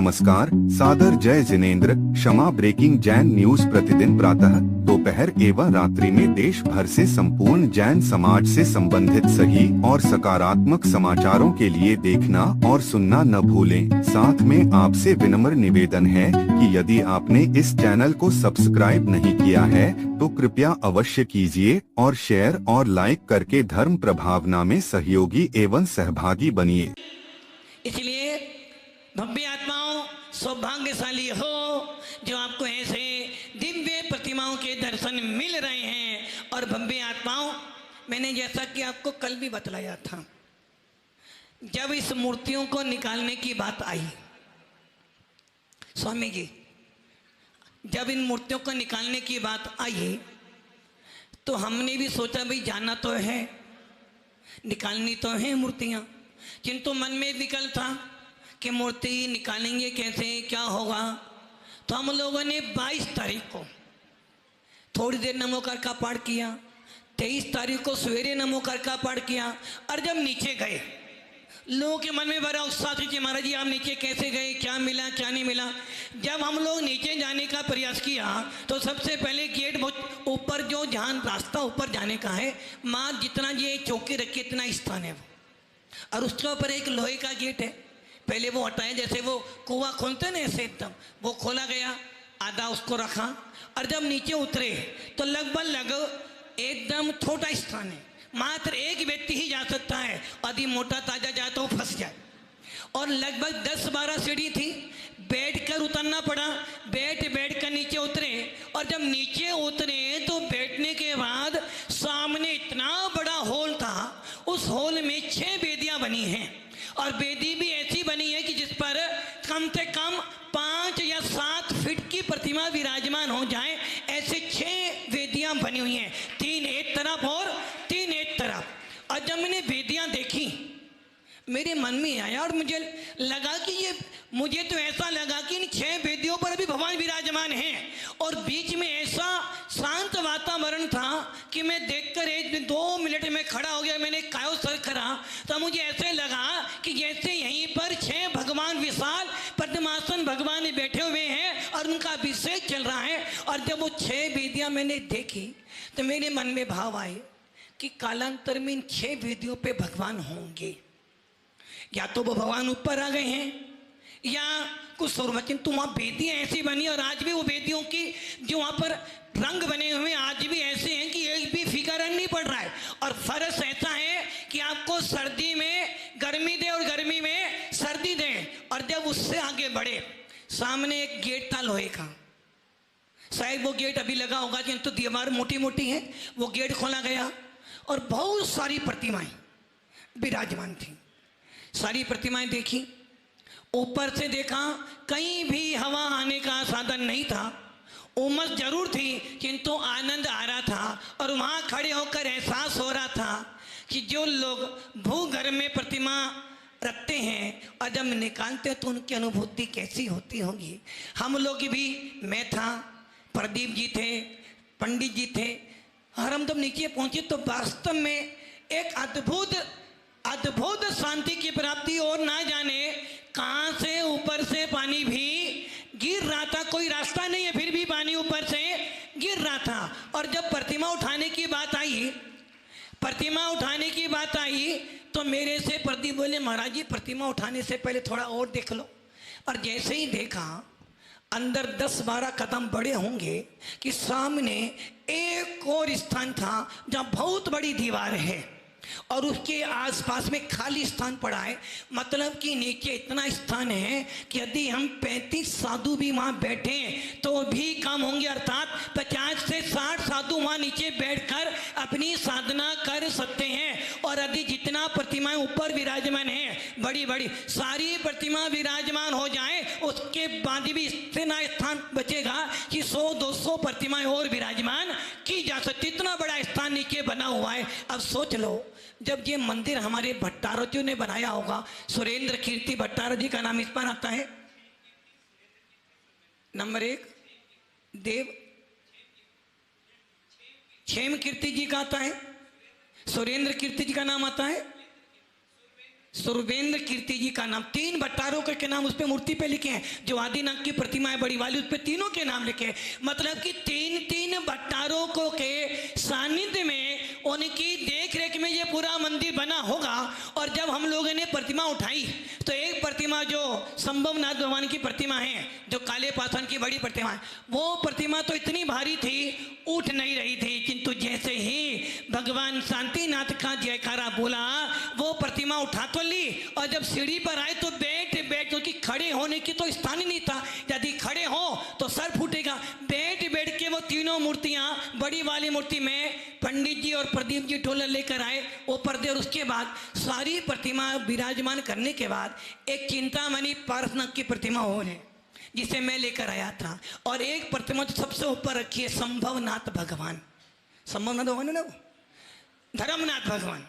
नमस्कार, सादर जय जिनेंद्र। क्षमा ब्रेकिंग जैन न्यूज प्रतिदिन प्रातः, दोपहर एवं रात्रि में देश भर से संपूर्ण जैन समाज से संबंधित सही और सकारात्मक समाचारों के लिए देखना और सुनना न भूलें। साथ में आपसे विनम्र निवेदन है कि यदि आपने इस चैनल को सब्सक्राइब नहीं किया है तो कृपया अवश्य कीजिए और शेयर और लाइक करके धर्म प्रभावना में सहयोगी एवं सहभागी बनिए। इसलिए भव्य आत्माओं सौभाग्यशाली हो जो आपको ऐसे दिव्य प्रतिमाओं के दर्शन मिल रहे हैं। और भव्य आत्माओं, मैंने जैसा कि आपको कल भी बतलाया था, जब इस मूर्तियों को निकालने की बात आई, स्वामी जी, जब इन मूर्तियों को निकालने की बात आई तो हमने भी सोचा भाई जाना तो है, निकालनी तो है मूर्तियां, किंतु मन में विकल्प था कि मूर्ति निकालेंगे कैसे, क्या होगा। तो हम लोगों ने 22 तारीख को थोड़ी देर नमोकार का पाठ किया, 23 तारीख को सवेरे नमोकार का पाठ किया। और जब नीचे गए, लोगों के मन में बड़ा उत्साह था कि महाराज जी आप नीचे कैसे गए, क्या मिला क्या नहीं मिला। जब हम लोग नीचे जाने का प्रयास किया तो सबसे पहले गेट बहुत ऊपर, जो जहाँ रास्ता ऊपर जाने का है, माँ जितना ये चौकी रखी इतना स्थान है, और उसके ऊपर एक लोहे का गेट है। पहले वो हटाया, जैसे वो कुआं खोलते ना ऐसे, एकदम वो खोला गया, आधा उसको रखा। और जब नीचे उतरे तो लगभग एकदम छोटा स्थान है, मात्र एक व्यक्ति ही जा सकता है, यदि मोटा ताजा जाए तो फंस जाए। और लगभग 10-12 सीढ़ी थी, बैठकर उतरना पड़ा। बैठ कर नीचे उतरे, और जब नीचे उतरे तो बैठने के बाद सामने इतना बड़ा हॉल था। उस हॉल में 6 वेदियां बनी हैं, और वेदी भी ऐसी बनी है कि जिस पर कम से कम 5 या 7 फीट की प्रतिमा विराजमान हो जाए, ऐसे 6 वेदियां बनी हुई हैं, 3 एक तरफ और 3 एक तरफ। और जब मैंने वेदियां देखी मेरे मन में आया, और मुझे तो ऐसा लगा कि इन 6 वेदियों पर अभी भगवान विराजमान हैं, और बीच में ऐसा शांत वातावरण था कि मैं देखकर 1-2 मिनट में खड़ा हो गया। मैंने कायो सर करा तो मुझे ऐसे लगा कि जैसे यहीं पर 6 भगवान विशाल पद्मासन भगवान बैठे हुए हैं और उनका अभिषेक चल रहा है। और जब वो 6 वेदियां मैंने देखी तो मेरे मन में भाव आए कि कालांतर में इन 6 वेदियों पे भगवान होंगे, या तो वो भगवान ऊपर आ गए हैं या कुछ स्वरूप। तो वहाँ वेदियाँ ऐसी बनी, और आज भी वो वेदियों की जो वहाँ पर रंग बने हुए आज भी ऐसे हैं कि एक भी फीका रंग नहीं पड़ रहा है। और फर्श ऐसा है कि आपको सर्दी में गर्मी दे और गर्मी में सर्दी दे। और जब उससे आगे बढ़े, सामने एक गेट था लोहे का, शायद वो गेट अभी लगा होगा, किंतु दीवार मोटी मोटी है। वो गेट खोला गया और बहुत सारी प्रतिमाएं विराजमान थी। सारी प्रतिमाएं देखी, ऊपर से देखा, कहीं भी हवा आने का साधन नहीं था। उमस जरूर थी किंतु आनंद आ रहा था। और वहाँ खड़े होकर एहसास हो रहा था कि जो लोग भूगर्भ में प्रतिमा रखते हैं और जब निकालते हैं तो उनकी अनुभूति कैसी होती होगी। हम लोग भी, मैं था, प्रदीप जी थे, पंडित जी थे, और हम जब नीचे पहुंचे तो वास्तव में एक अद्भुत शांति की प्राप्ति। और ना जाने कहां से ऊपर से पानी भी गिर रहा था, कोई रास्ता नहीं है, फिर भी पानी ऊपर से गिर रहा था। और जब प्रतिमा उठाने की बात आई तो मेरे से प्रदीप बोले, महाराज जी प्रतिमा उठाने से पहले थोड़ा और देख लो। और जैसे ही देखा, अंदर 10-12 कदम बड़े होंगे कि सामने एक और स्थान था जहाँ बहुत बड़ी दीवार है और उसके आसपास में खाली स्थान पड़ा है। मतलब कि नीचे इतना स्थान है कि यदि हम 35 साधु भी वहाँ बैठे तो भी कम होंगे, अर्थात 50 से 60 साधु वहाँ नीचे बैठकर अपनी साधना कर सकते हैं। और यदि जितना प्रतिमाएं ऊपर विराजमान है, बड़ी बड़ी सारी प्रतिमा विराजमान हो जाए, उसके बाद भी इतना स्थान बचेगा कि 100-200 प्रतिमाएं और विराजमान की जा सकती। इतना बड़ा स्थान नीचे बना हुआ है। अब सोच लो, जब ये मंदिर हमारे भट्टारो जी ने बनाया होगा, सुरेंद्र कीर्ति भट्टारो जी का नाम इस पर आता है, नंबर 1 देव क्षेम कीर्ति जी का आता है, सुरेंद्र कीर्ति जी का नाम आता है, सुरवेंद्र कीर्ति जी का नाम, 3 भट्टारों के नाम उस पे मूर्ति पे लिखे हैं। जो आदिनाथ की प्रतिमा है बड़ी वाली, उस पे तीनों के नाम लिखे हैं। मतलब कि 3 भट्टारों को के सानिध्य में, उनकी देख रेख में ये पूरा मंदिर बना होगा। और जब हम लोगों ने प्रतिमा उठाई तो एक प्रतिमा जो संभवनाथ भगवान की प्रतिमा है, जो काले पाषाण की बड़ी प्रतिमा है, वो प्रतिमा तो इतनी भारी थी, उठ नहीं रही थी। किंतु जैसे ही भगवान शांतिनाथ का जयकारा बोला, वो प्रतिमा उठा तो ली, और जब सीढ़ी पर आए तो बैठ क्योंकि खड़े होने की तो स्थान ही नहीं था, यदि खड़े हो तो सर फूटेगा। बैठ के वो तीनों मूर्तियां बड़ी वाली मूर्ति में पंडित जी और प्रदीप जी ढोलक लेकर आए ऊपर दे। और उसके बाद सारी प्रतिमा विराजमान करने के बाद एक चिंतामणि पार्श्वनाथ की प्रतिमा और है, जिसे मैं लेकर आया था। और एक प्रतिमा तो सबसे ऊपर रखी है, संभवनाथ भगवान। संभवनाथ भगवान है ना, वो धर्मनाथ भगवान।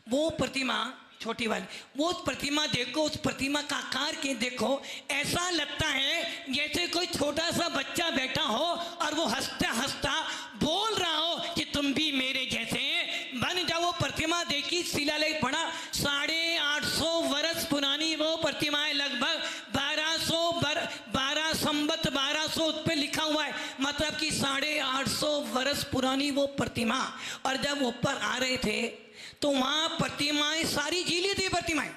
वो प्रतिमा छोटी वाली, वो प्रतिमा देखो, उस प्रतिमा का आकार के देखो, ऐसा लगता है जैसे कोई छोटा सा बच्चा बैठा हो और वो हंसता हंसता बोल रहा हो कि तुम भी मेरे जैसे बन जाओ। वो प्रतिमा देखी, शिलालेख पढ़ा, 850 वर्ष पुरानी वो प्रतिमा है, लगभग 12 संवत 1200 उस पर लिखा हुआ है। मतलब कि 850 वर्ष पुरानी वो प्रतिमा। और जब ऊपर आ रहे थे तो वहां प्रतिमाएं सारी गीली थी प्रतिमाएं,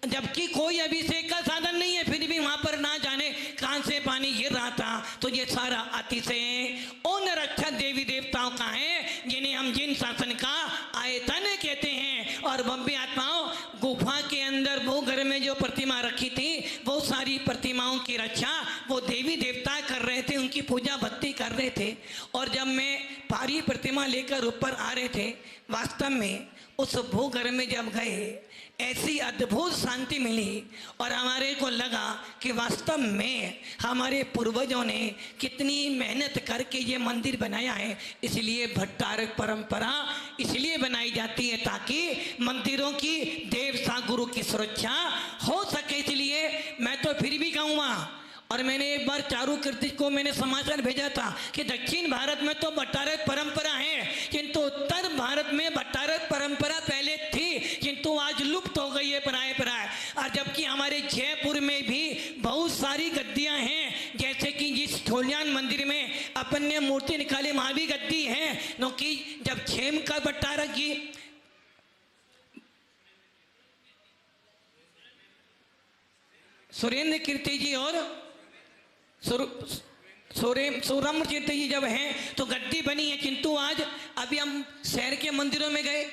जबकि कोई अभिषेक का साधन नहीं है, फिर भी वहां पर ना जाने कहां से पानी गिर रहा था। तो ये सारा अतिशय उन रक्षक देवी देवताओं का है जिन्हें हम जिन शासन का आयतन कहते हैं। और भव्य आत्माओं, गुफा के अंदर वो घर में जो प्रतिमा रखी थी, वो सारी प्रतिमाओं की रक्षा वो देवी देवता कर रहे थे, उनकी पूजा भक्ति कर रहे थे। और जब मैं पारी प्रतिमा लेकर ऊपर आ रहे थे, वास्तव में उस भूघर में जब गए, ऐसी अद्भुत शांति मिली और हमारे को लगा कि वास्तव में हमारे पूर्वजों ने कितनी मेहनत करके ये मंदिर बनाया है। इसलिए भट्टारक परंपरा इसलिए बनाई जाती है ताकि मंदिरों की देवता गुरु की सुरक्षा हो सके। इसलिए मैं तो फिर भी कहूँगा, और मैंने एक बार चारू कीर्ति को मैंने समाचार भेजा था कि दक्षिण भारत में तो भट्टारक परंपरा है, किंतु उत्तर भारत में भट्टारक परंपरा पहले थी, किंतु आज लुप्त हो गई है प्राय। और जबकि हमारे जयपुर में भी बहुत सारी गद्दियां हैं, जैसे कि जिस ठोलियान मंदिर में अपन ने मूर्ति निकाली, वहां भी गद्दी है। क्योंकि जब छेम का भट्टारक की सुरेंद्र कीर्ति जी और सूरम कीर्ति जी जब हैं तो गद्दी बनी है, किंतु आज अभी हम शहर के मंदिरों में गए,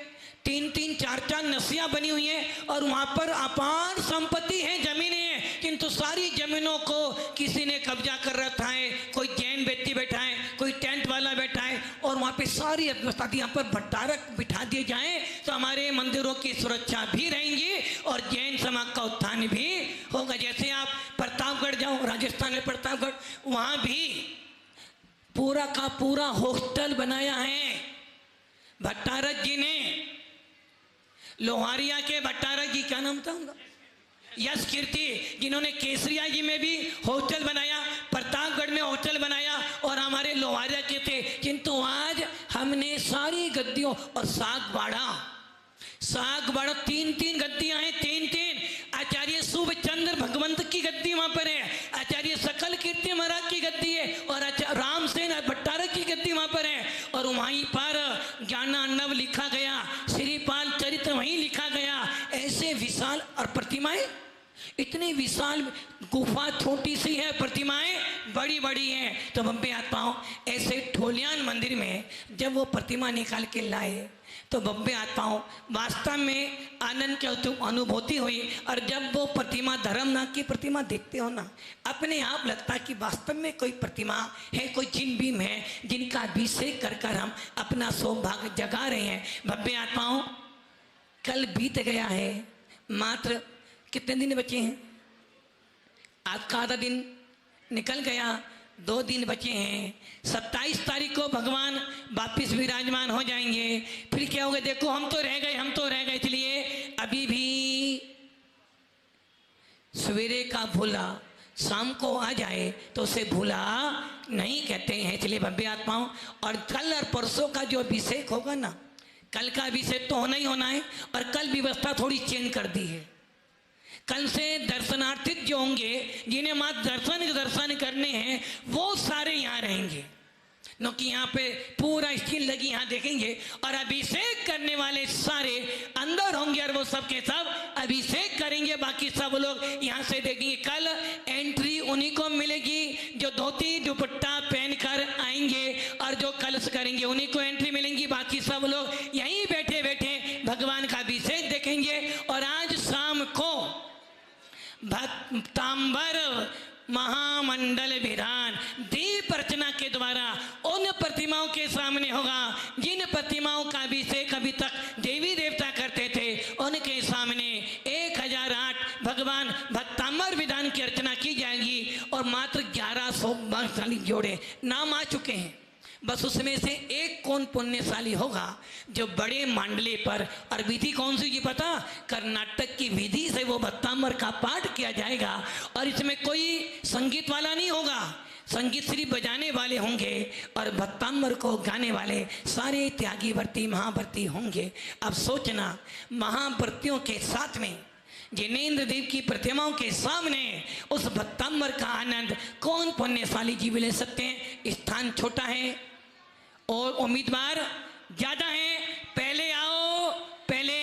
3-3, 4-4 नसियां बनी हुई हैं और वहां पर अपार संपत्ति है, जमीनें हैं, किंतु सारी जमीनों को किसी ने कब्जा कर रखा है। कोई जैन व्यक्ति बैठा है, कोई टेंट वाला बैठा है, और वहां पे सारी व्यवस्था। यहाँ पर भट्टारक बिठा दिए जाएं तो हमारे मंदिरों की सुरक्षा भी रहेंगी और जैन समाज का उत्थान भी होगा। जैसे आप प्रतापगढ़ जाओ, राजस्थान में प्रतापगढ़, वहां भी पूरा का पूरा हॉस्टल बनाया है भट्टारक जी ने। लोहारिया के भट्टारक जी, क्या नाम था उनका, यश कीर्ति, जिन्होंने केसरिया जी में भी हॉस्टल बनाया, प्रतापगढ़ में हॉस्टल बनाया, और हमारे लोहारिया के थे। किंतु आज हमने सारी गद्दियों और साग बाड़ा 3 गद्दियां हैं, 3। आचार्य शुभ चंद्र भगवंत की गद्दी वहां पर है, आचार्य सकल कीर्ति महाराज की गद्दी है, और रामसेन भट्टारक की गद्दी वहां पर है। और वहीं पर ज्ञानार्णव लिखा गया, श्रीपाल चरित्र वहीं लिखा गया। ऐसे विशाल और प्रतिमाएं इतनी विशाल, गुफा छोटी सी है, प्रतिमाएं बड़ी बड़ी हैं। तो भव्य आत्माओं, ऐसे ठोलियान मंदिर में जब वो प्रतिमा निकाल के लाए तो भव्य आत्माओं वास्तव में आनंद की अनुभूति हुई। और जब वो प्रतिमा, धर्मनाथ की प्रतिमा देखते हो ना, अपने आप लगता है कि वास्तव में कोई प्रतिमा है, कोई जिन भीम है जिनका अभिषेक कर कर हम अपना सौभाग्य जगा रहे हैं। भव्य आत्माओं, कल बीत गया है, मात्र कितने दिन बचे हैं? आज का आधा दिन निकल गया, 2 दिन बचे हैं। 27 तारीख को भगवान वापिस विराजमान हो जाएंगे। फिर क्या होगा? देखो, हम तो रह गए। इसलिए अभी भी सवेरे का भूला शाम को आ जाए तो उसे भूला नहीं कहते हैं। इसलिए भव्य आत्माओं, और कल और परसों का जो अभिषेक होगा ना, कल का अभिषेक तो होना ही होना है, और कल व्यवस्था थोड़ी चेंज कर दी है। कल से दर्शनार्थी जो होंगे, जिन्हें मात्र दर्शन करने हैं, वो सारे यहाँ रहेंगे, क्योंकि यहाँ पे पूरा स्टील लगी, यहाँ देखेंगे। और अभिषेक करने वाले सारे अंदर होंगे और वो सब के सब अभिषेक करेंगे, बाकी सब लोग यहाँ से देखेंगे। कल एंट्री उन्हीं को मिलेगी जो धोती दुपट्टा पहनकर आएंगे, और जो कलश करेंगे उन्हीं को एंट्री मिलेंगी। बाकी सब लोग यहीं बैठे बैठे भगवान का अभिषेक देखेंगे। और आज शाम को भक्तांबर महामंडल विधान दीप अर्चना के द्वारा उन प्रतिमाओं के सामने होगा जिन प्रतिमाओं का अभिषेक अभी तक देवी देवता करते थे। उनके सामने 1008 भगवान भक्तांबर विधान की अर्चना की जाएगी, और मात्र 1100 भाग्यशाली जोड़े नाम आ चुके हैं। बस उसमें से एक कौन पुण्यशाली होगा जो बड़े मांडले पर, और विधि कौन सी जी पता, कर्नाटक की विधि से वो भक्तांबर का पाठ किया जाएगा। और इसमें कोई संगीत वाला नहीं होगा, संगीत सिर्फ बजाने वाले होंगे, और भक्तांबर को गाने वाले सारे त्यागी व्रती महाव्रती होंगे। अब सोचना, महाव्रतियों के साथ में जिनेंद्र देव की प्रतिमाओं के सामने उस भक्तांबर का आनंद कौन पुण्यशाली जी भी ले सकते हैं। स्थान छोटा है और उम्मीदवार ज्यादा है, पहले आओ पहले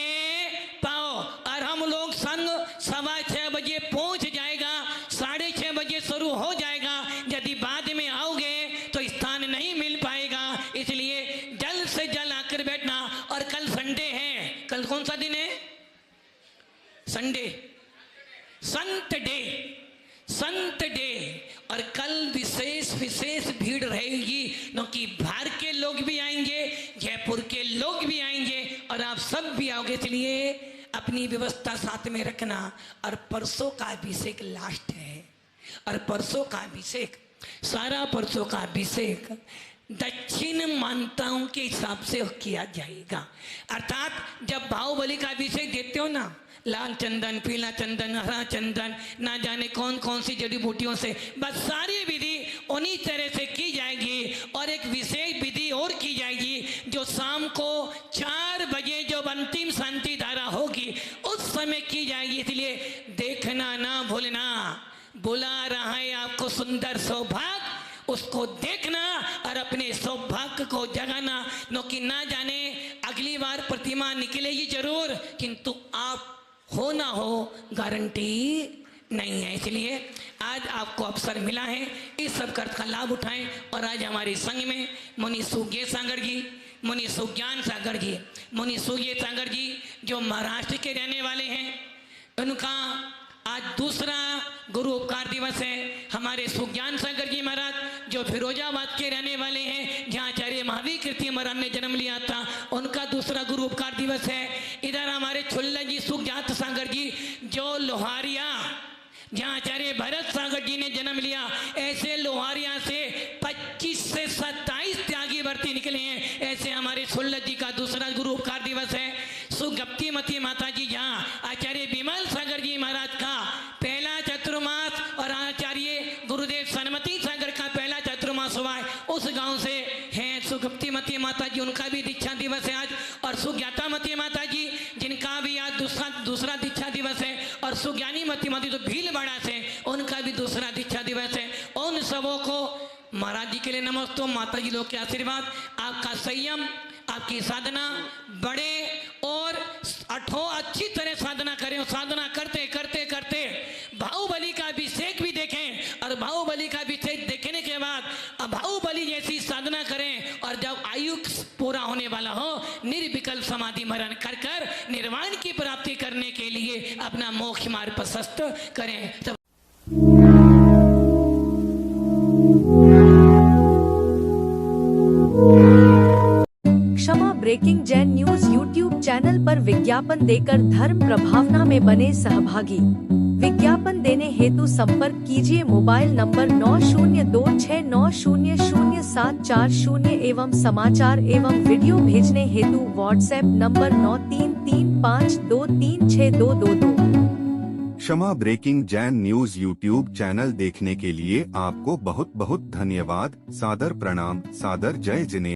पाओ। और हम लोग संग 6:15 बजे पहुंच जाएगा, 6:30 बजे शुरू हो जाएगा। यदि बाद में आओगे तो स्थान नहीं मिल पाएगा, इसलिए जल्द से जल्द आकर बैठना। और कल संडे है, कल कौन सा दिन है? संडे, संत डे। और कल विशेष भीड़ रहेगी, क्योंकि बाहर के लोग भी आएंगे, जयपुर के लोग भी आएंगे, और आप सब भी आओगे। इसलिए अपनी व्यवस्था साथ में रखना। और परसों का अभिषेक लास्ट है, और परसों का अभिषेक, सारा परसों का अभिषेक दक्षिण मान्यताओं के हिसाब से किया जाएगा। अर्थात जब बाहुबली का अभिषेक देते हो ना, लाल चंदन, पीला चंदन, हरा चंदन, ना जाने कौन कौन सी जड़ी बूटियों से, बस सारी विधि उन्हीं तरह से की जाएगी। और एक विशेष विधि और की जाएगी जो शाम को 4 बजे जो अंतिम शांति धारा होगी उस समय की जाएगी। इसलिए देखना ना भूलना, बुला रहा है आपको सुंदर सौभाग्य, उसको देखना और अपने सौभाग्य को जगाना। क्योंकि ना जाने अगली बार प्रतिमा निकलेगी जरूर, किंतु आप हो ना हो गारंटी नहीं है। इसलिए आज आपको अवसर मिला है, इस सब कर्त का लाभ उठाएं। और आज हमारे संघ में मुनि सुज्ञान सागर जी, मुनि सुज्ञान सागर जी, मुनि सुज्ञान सागर जी जो महाराष्ट्र के रहने वाले हैं, उनका आज दूसरा गुरु उपकार दिवस है। हमारे सुज्ञान सागर जी महाराज जो फिरोजाबाद के रहने वाले हैं, जहाँ आचार्य महावीर कीर्ति महाराज ने जन्म लिया था, उनका दूसरा गुरु उपकार दिवस है। इधर हमारे छुल्ला जी सुखजात सागर जी जो लोहारिया, जहाँ आचार्य भरत सागर जी ने जन्म लिया, ऐसे लोहारिया से 25 से 27 त्यागी व्रती निकले हैं। ऐसे हमारे छुल्ला जी का दूसरा गुरु उपकार दिवस है। सुगप्ती मती माता जी जहाँ आचार्य विमल सागर जी महाराज का पहला चतुर्मास, और आचार्य गुरुदेव सनमती सागर का पहला चतुर्मास हुआ है, उस गांव से हैं सुगप्ती मती माता जी, उनका भी दीक्षा दिवस है आज। और सुज्ञाता मती माता जी जिनका भी आज दूसरा दीक्षा दिवस है। और सुज्ञानी मती माता जो भीलवाड़ा से, उनका भी दूसरा दीक्षा दिवस है। उन सबों को महाराज जी के लिए नमस्ते, माता जी लोग के आशीर्वाद, आपका संयम, आपकी साधना बढ़े और अच्छी तरह साधना करें। और साधना करते करते करते बाहुबली का अभिषेक भी देखें, और बाहुबली का अभिषेक देखने के बाद बाहुबली जैसी साधना करें। और जब आयु पूरा होने वाला हो, निर्विकल्प समाधि मरण कर कर निर्वाण की प्राप्ति करने के लिए अपना मोक्ष मार्ग प्रशस्त करें। क्षमा breaking Jain news YouTube channel पर विज्ञापन देकर धर्म प्रभावना में बने सहभागी। विज्ञापन देने हेतु संपर्क कीजिए मोबाइल नंबर 9026900740 एवं समाचार एवं वीडियो भेजने हेतु व्हाट्सएप नंबर 9335236222। क्षमा breaking Jain news YouTube channel देखने के लिए आपको बहुत बहुत धन्यवाद। सादर प्रणाम, सादर जय जिनेंद्र।